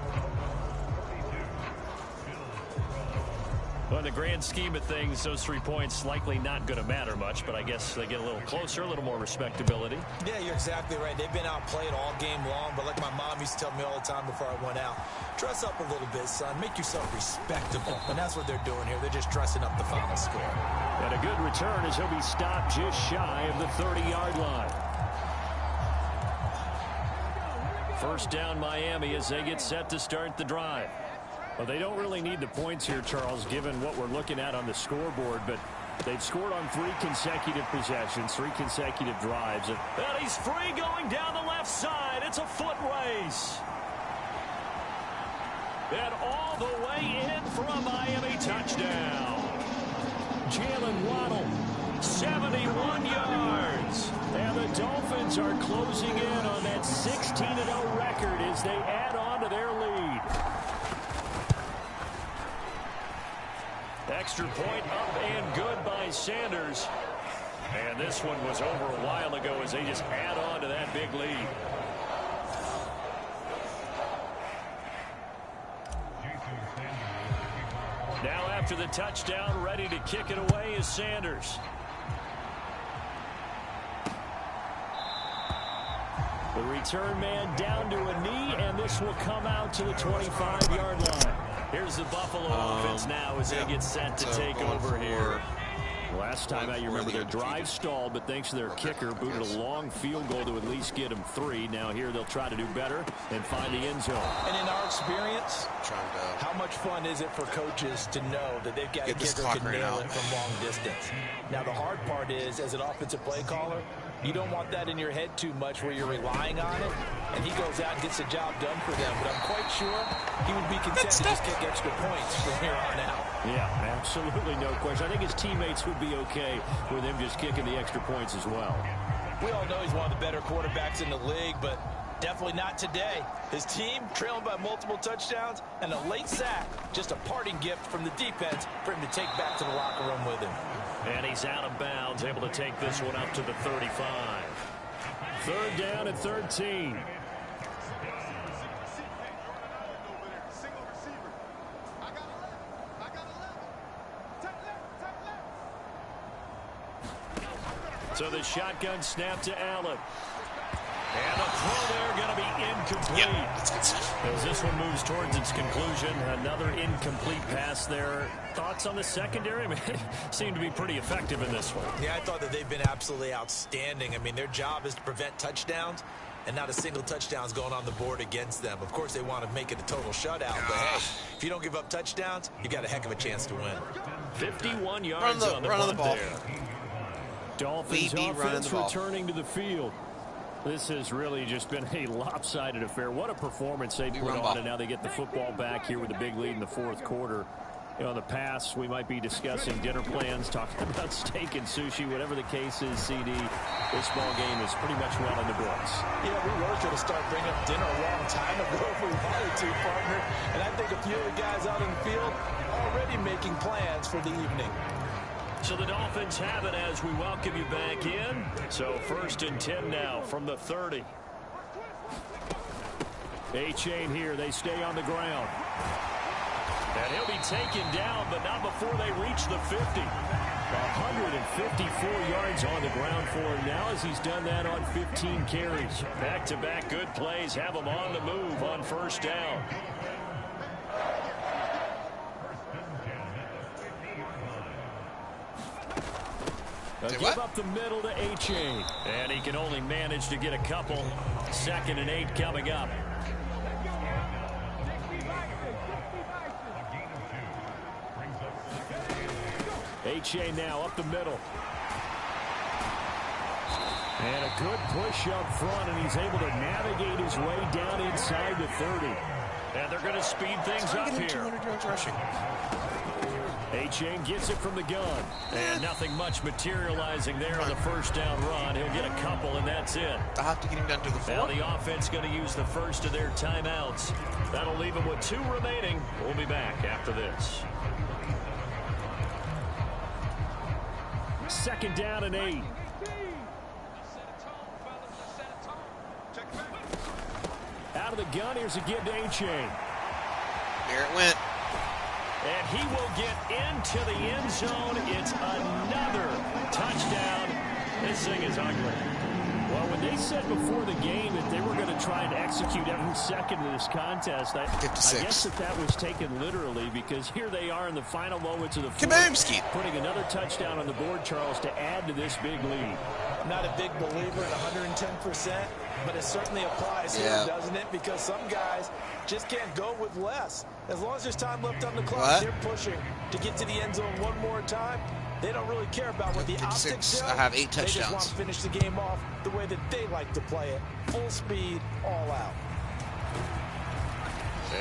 Well, in the grand scheme of things, those 3 points likely not going to matter much, but I guess they get a little closer, a little more respectability. Yeah, you're exactly right. They've been outplayed all game long, but like my mom used to tell me all the time before I went out, dress up a little bit, son. Make yourself respectable. And that's what they're doing here. They're just dressing up the final score. And a good return as he'll be stopped just shy of the 30-yard line. First down, Miami, as they get set to start the drive. Well, they don't really need the points here, Charles, given what we're looking at on the scoreboard, but they've scored on 3 consecutive possessions, 3 consecutive drives. And he's free going down the left side. It's a foot race. And all the way in for a Miami touchdown. Jalen Waddle, 71 yards. And the Dolphins are closing in on that 16-0 record as they add on to their lead. Extra point up and good by Sanders. And this one was over a while ago as they just add on to that big lead. Now after the touchdown, ready to kick it away is Sanders. The return man down to a knee, and this will come out to the 25-yard line. Here's the Buffalo offense now as they get set to take over here. Last time out, you remember their drive stalled, but thanks to their kicker, booted a long field goal to at least get them 3. Now here they'll try to do better and find the end zone. And in our experience, how much fun is it for coaches to know that they've got a kicker who can nail it from long distance? Now the hard part is, as an offensive play caller, you don't want that in your head too much where you're relying on it, and he goes out and gets the job done for them. But I'm quite sure he would be content to just kick extra points from here on out. Yeah, absolutely no question. I think his teammates would be okay with him just kicking the extra points as well. We all know he's one of the better quarterbacks in the league, but definitely not today. His team trailing by multiple touchdowns and a late sack, just a parting gift from the defense for him to take back to the locker room with him. And he's out of bounds, able to take this one up to the 35. Third down and 13. So the shotgun snap to Allen. And the throw there going to be incomplete. Yep, that's good stuff. As this one moves towards its conclusion, another incomplete pass there. Thoughts on the secondary? I mean, they seem to be pretty effective in this one. Yeah, I thought that they've been absolutely outstanding. I mean, their job is to prevent touchdowns, and not a single touchdown's going on the board against them. Of course, they want to make it a total shutout, but hey, if you don't give up touchdowns, you got a heck of a chance to win. 51 yards on the punt ball. there. Dolphins offense returning to the field. This has really just been a lopsided affair. What a performance they put on, and now they get the football back here with a big lead in the fourth quarter. You know, in the past, we might be discussing dinner plans, talking about steak and sushi, whatever the case is, CD. This ball game is pretty much well in the books. Yeah, we were going to start bringing up dinner a long time ago if we wanted to, partner. And I think a few of the guys out in the field already making plans for the evening. So the Dolphins have it as we welcome you back in. So 1st and 10 now from the 30. A-Chain here. They stay on the ground. And he'll be taken down, but not before they reach the 50. 154 yards on the ground for him now as he's done that on 15 carries. Back-to-back good plays have him on the move on 1st down. Give up the middle to A-Chain. And he can only manage to get a couple. 2nd and 8 coming up. A-Chain now up the middle. And a good push up front, and he's able to navigate his way down inside the 30. And they're going to speed things up here. 200 yards rushing. A-Chain gets it from the gun. And nothing much materializing there on the 1st down run. He'll get a couple, and that's it. I'll have to get him down to the 4. Now the offense going to use the first of their timeouts. That'll leave them with 2 remaining. We'll be back after this. 2nd down and 8. Out of the gun, here's a give to A-Chain. There it went. And he will get into the end zone. It's another touchdown. This thing is ugly. Well, when they said before the game that they were going to try and execute every second of this contest, I guess that was taken literally, because here they are in the final moments of the fourth, putting another touchdown on the board, Charles, to add to this big lead. I'm not a big believer in 110%, but it certainly applies here, doesn't it? Because some guys just can't go with less. As long as there's time left on the clock, they're pushing to get to the end zone one more time. They don't really care about what the optics show. I have 8 touchdowns. They just want to finish the game off the way that they like to play it. Full speed, all out.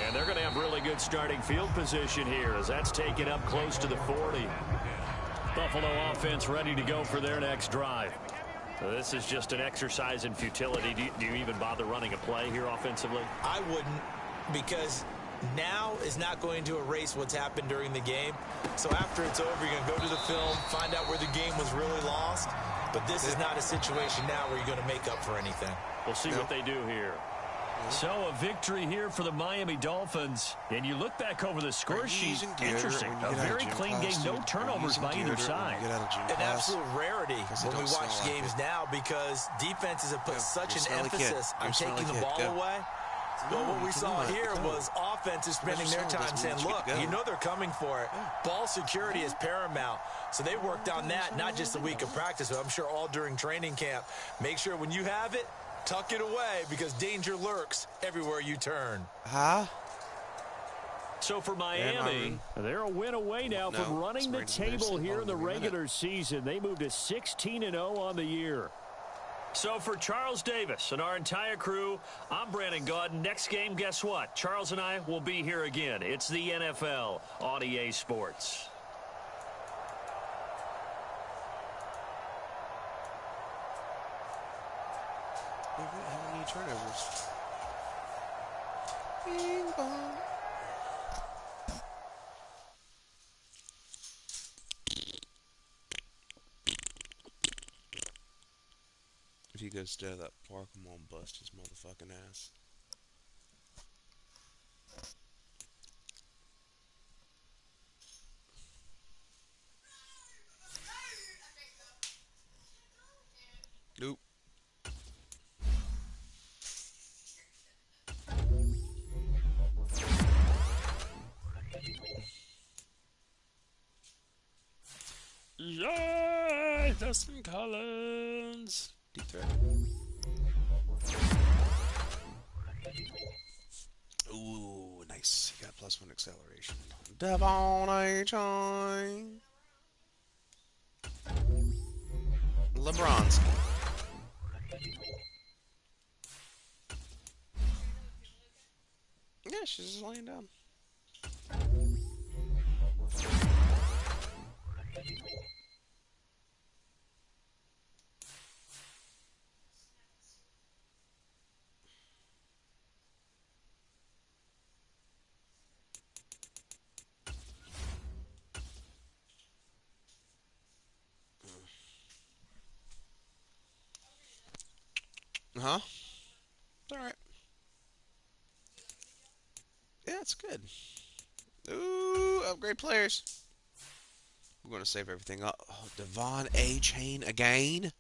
And they're going to have really good starting field position here as that's taken up close to the 40. Buffalo offense ready to go for their next drive. So this is just an exercise in futility. Do you even bother running a play here offensively? I wouldn't, because now is not going to erase what's happened during the game. So after it's over, you're going to go to the film, find out where the game was really lost. But this is not a situation now where you're going to make up for anything. We'll see what they do here. So a victory here for the Miami Dolphins. And you look back over the score sheet. Interesting. A very clean game. No turnovers by either side. An absolute rarity when we watch games now, because defenses have put such an emphasis on taking the ball away. Well, what we saw here was offenses spending their time saying, look, you know they're coming for it. Ball security is paramount. So they worked on that, not just a week of practice, but I'm sure all during training camp. Make sure when you have it, tuck it away, because danger lurks everywhere you turn. So for Miami, they're a win away now from running the table here in the regular season. They moved to 16-0 on the year. So for Charles Davis and our entire crew, I'm Brandon Gaudin. Next game, guess what? Charles and I will be here again. It's the NFL on EA Sports. How many turnovers? Bing bong. If he goes to that park, I'm gonna bust his motherfucking ass. Nope. Yay! Dustin Collins! Deep threat. Ooh, nice. He got +1 acceleration. Devon A-Chain. LeBronski. Yeah, she's just laying down. Huh? It's all right. Yeah, it's good. Ooh, upgrade players. We're going to save everything up. Oh, Devon A. Chain again.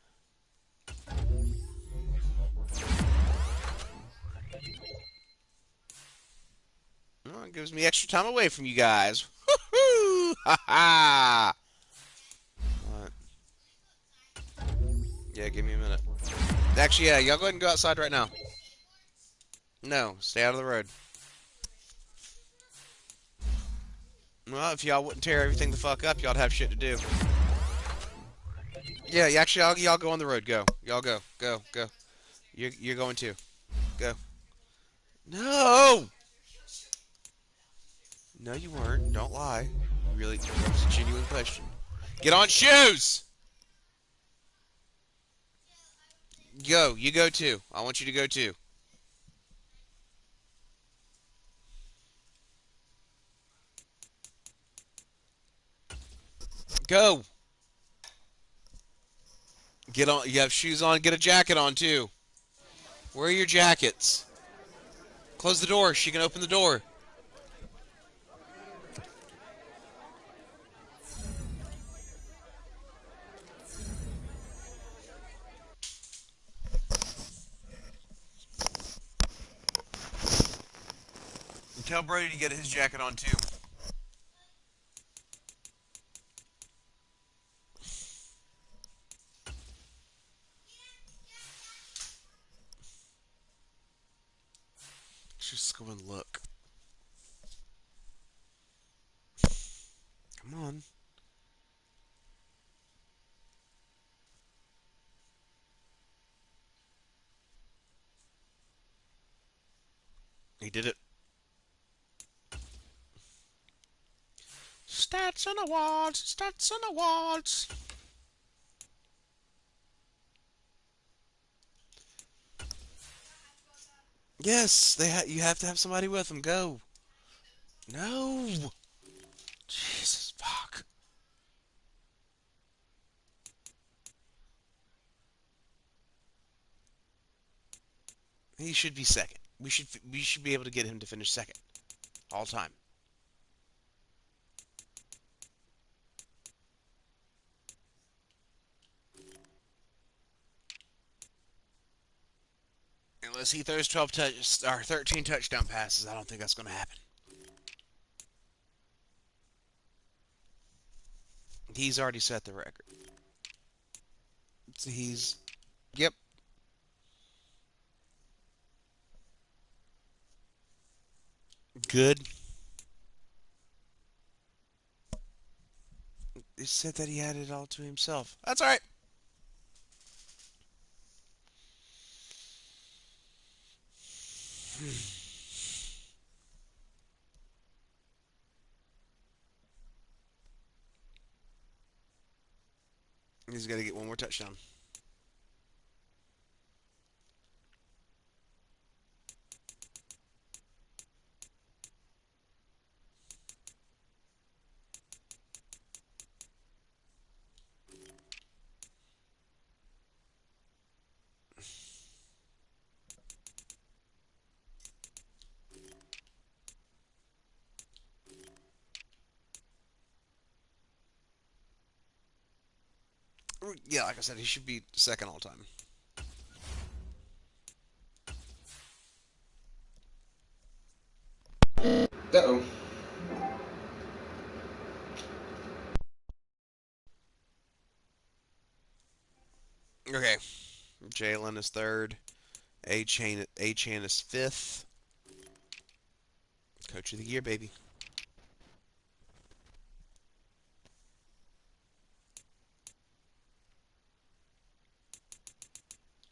Well, it gives me extra time away from you guys. Woohoo! Ha ha! Alright. Yeah, give me a minute. Actually, yeah, y'all go ahead and go outside right now. No, stay out of the road. Well, if y'all wouldn't tear everything the fuck up, y'all'd have shit to do. Yeah, actually, y'all go on the road. Go. Y'all go. Go. Go. You're going to. Go. No! No, you weren't. Don't lie. Really, that was a genuine question. Get on shoes! Go. You go too. I want you to go too. Go. Get on. You have shoes on. Get a jacket on too. Where are your jackets? Close the door. She can open the door. And tell Brady to get his jacket on too. Just go and look. Come on. He did it. Stats and awards. Stats and awards. Yes, you have to have somebody with them. Go. No. Jesus, fuck. He should be second. We should be able to get him to finish second all time. Unless he throws 13 touchdown passes, I don't think that's going to happen. He's already set the record. He's yep. Good. He said that he had it all to himself. That's all right. He's got to get one more touchdown. Yeah, like I said, he should be second all time. Uh-oh. Okay. Jalen is third. A-Chain is fifth. Coach of the year, baby.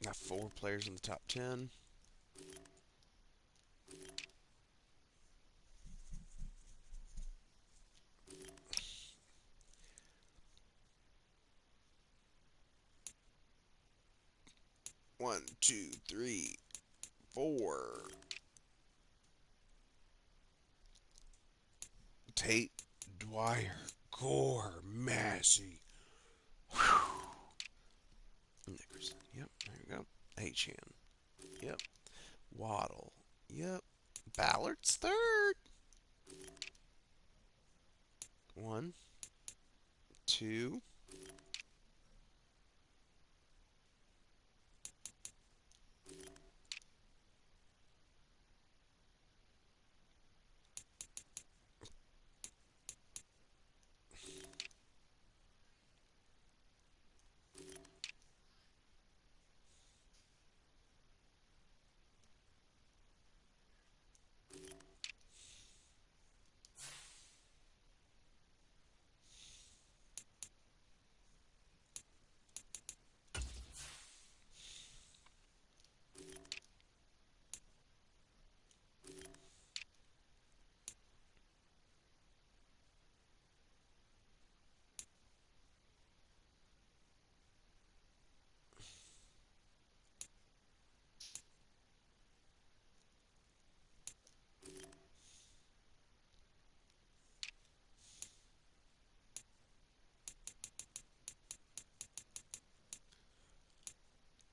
Got 4 players in the top 10. 2, 3, 4. Tate, Dwyer, Gore, Massey. Nickerson. Yep, there you go. Achan. Yep. Waddle. Yep. Ballard's third. 1, 2.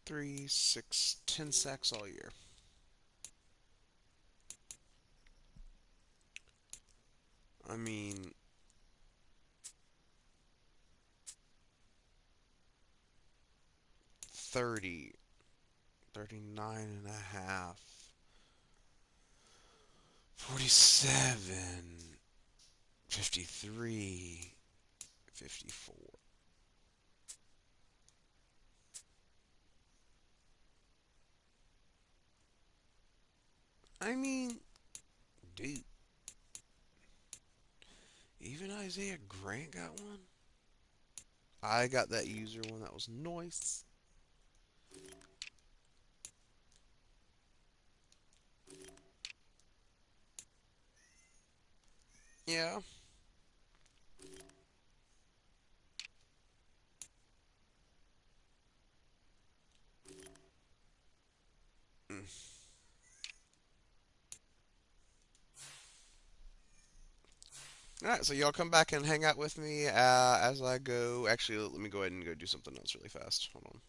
3, 6, 10 sacks all year. I mean, 30, 39 and a half, 47, 53, 54. I mean, dude, even Isaiah Grant got one. I got that user one that was nice. Yeah. Mm. All right, so y'all come back and hang out with me as I go. Actually, let me go ahead and go do something else really fast. Hold on.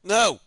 No.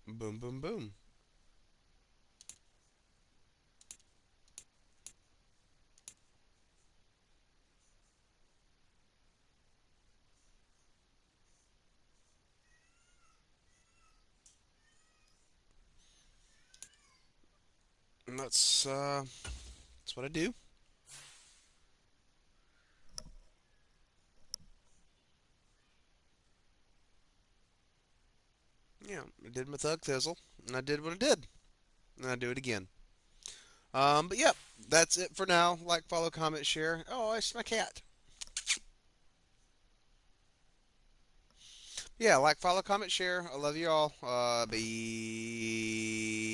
Boom, boom, boom. And that's what I do. Yeah, I did my thug thizzle, and I did what I did, and I do it again. But yeah, that's it for now. Like, follow, comment, share. Oh, it's my cat. Yeah, like, follow, comment, share. I love you all. Be